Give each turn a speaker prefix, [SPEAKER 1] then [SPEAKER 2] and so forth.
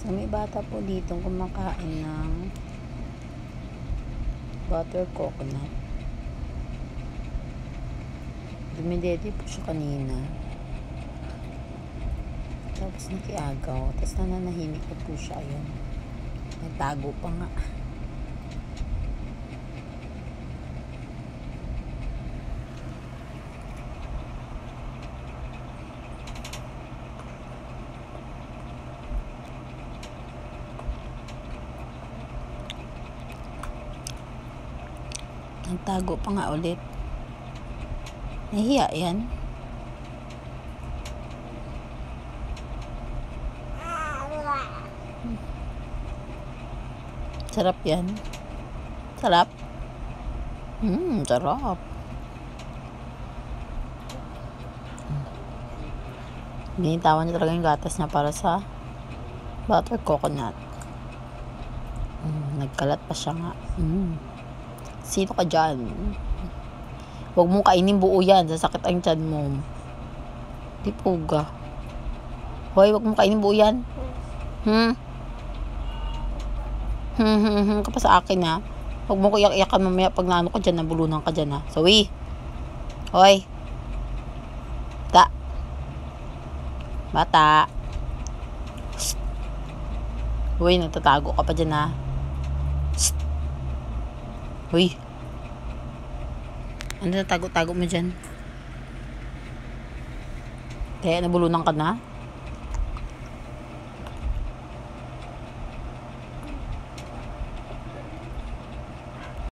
[SPEAKER 1] So, may bata po dito kumakain ng butter coconut. Dumidede po siya kanina. Tapos nakiagaw. Tapos nananahimik na po siya. Ayun. Nagtago pa nga. Nagtago pa nga ulit. Nahiya yan. Sarap yan. Sarap. Sarap. Binitawan niya talaga yung gatas niya para sa butter coconut. Nagkalat pa siya nga. Sino ka dyan? Huwag mong kainin buo yan. Sasakit ang tiyan mo. Di puga. Hoy, huwag mong kainin buo yan. Ka pa sa akin ha. Huwag mo ko iyak-iyakan mamaya pag naano ko dyan, nabulunan ka dyan ha. Sawi. Hoy. Bata. Hoy, nagtatago ka pa dyan ha. Hoy. Ano natago-tago mo dyan? Kaya nabulunan ka na?